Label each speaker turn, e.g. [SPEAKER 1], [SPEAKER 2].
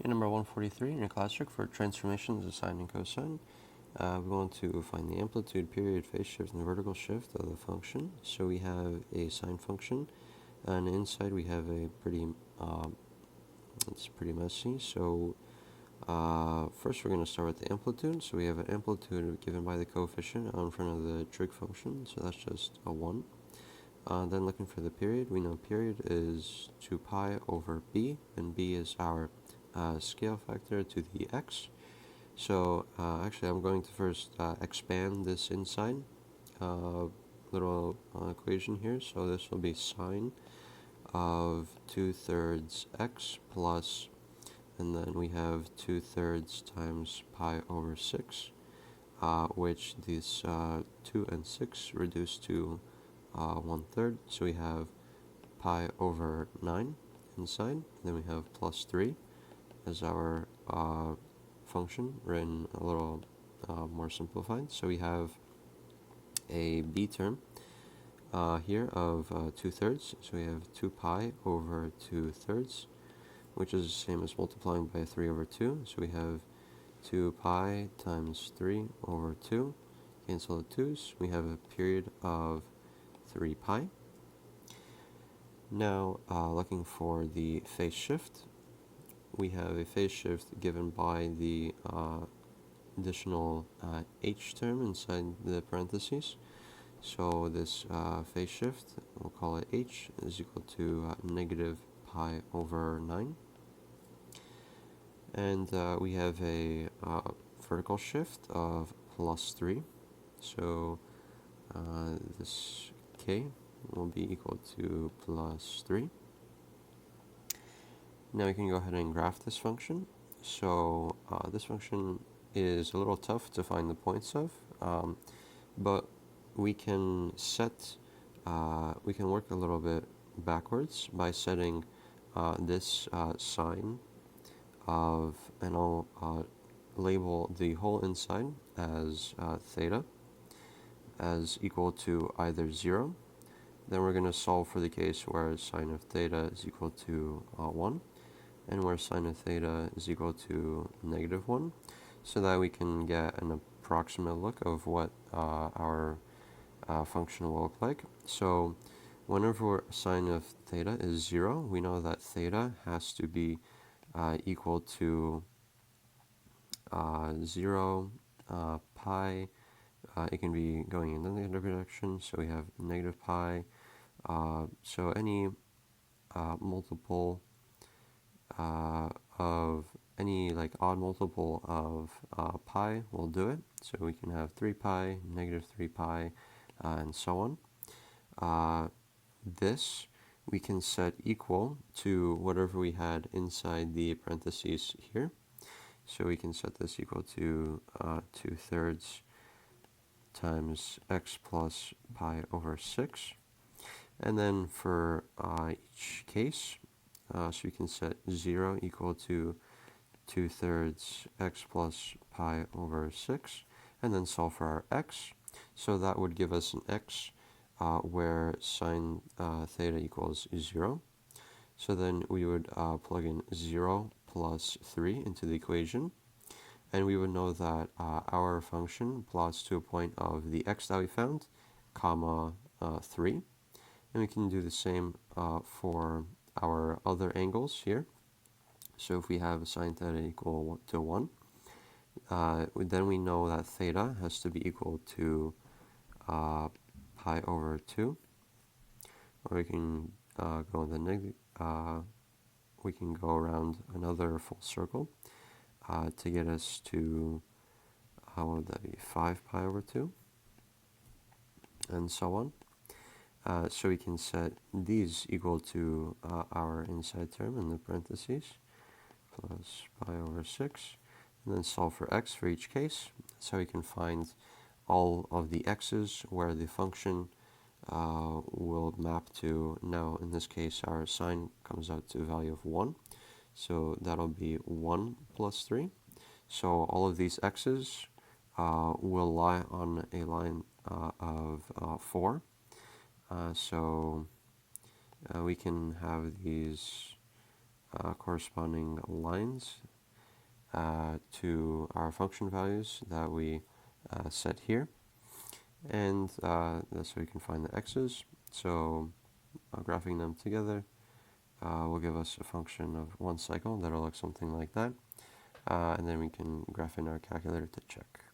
[SPEAKER 1] In number 143 in your classic for transformations of sine and cosine, we want to find the amplitude, period, phase shift, and vertical shift of the function. So we have a sine function, and inside we have a it's pretty messy. So first we're going to start with the amplitude. So we have an amplitude given by the coefficient in front of the trig function, so that's just a 1. Then looking for the period, we know period is 2 pi over b, and b is our scale factor to the x. So actually I'm going to first expand this inside little equation here. So this will be sine of 2/3 x plus, and then we have 2/3 times pi over 6, which these 2 and 6 reduce to 1/3. So we have pi over 9 inside, and then we have plus 3 as our function, written a little more simplified. So we have a b term here of 2/3. So we have 2 pi over 2/3, which is the same as multiplying by 3 over 2. So we have 2 pi times 3 over 2. Cancel the 2's. We have a period of 3 pi. Now, looking for the phase shift, we have a phase shift given by the additional h term inside the parentheses. So this phase shift, we'll call it h, is equal to negative pi over 9. And we have a vertical shift of plus 3. So this k will be equal to plus 3. Now we can go ahead and graph this function. So this function is a little tough to find the points of, but we can work a little bit backwards by setting this sign of, and I'll label the whole inside as theta as equal to either 0. Then we're going to solve for the case where sine of theta is equal to 1, and where sine of theta is equal to negative 1, so that we can get an approximate look of what our function will look like. So whenever sine of theta is 0, we know that theta has to be equal to 0 pi. It can be going in the negative direction, so we have negative pi. So any multiple of any odd multiple of pi will do it. So we can have 3 pi, negative 3 pi, and so on. This we can set equal to whatever we had inside the parentheses here. So we can set this equal to 2/3 times x plus pi over 6. And then for each case, so we can set 0 equal to 2/3 x plus pi over 6, and then solve for our x. So that would give us an x where sine theta equals 0. So then we would plug in 0 plus 3 into the equation, and we would know that our function plots to a point of the x that we found, comma 3. And we can do the same for our other angles here. So if we have sine theta equal to 1, then we know that theta has to be equal to pi over 2. Or we can go in the we can go around another full circle to get us to, what would that be, 5 pi over 2, and so on. So we can set these equal to our inside term in the parentheses, plus pi over 6, and then solve for x for each case. So we can find all of the x's where the function will map to. Now in this case our sine comes out to a value of 1, so that'll be 1 plus 3. So all of these x's will lie on a line of 4. So we can have these corresponding lines to our function values that we set here. And that's so we can find the x's. So graphing them together will give us a function of 1 cycle that'll look something like that. And then we can graph in our calculator to check.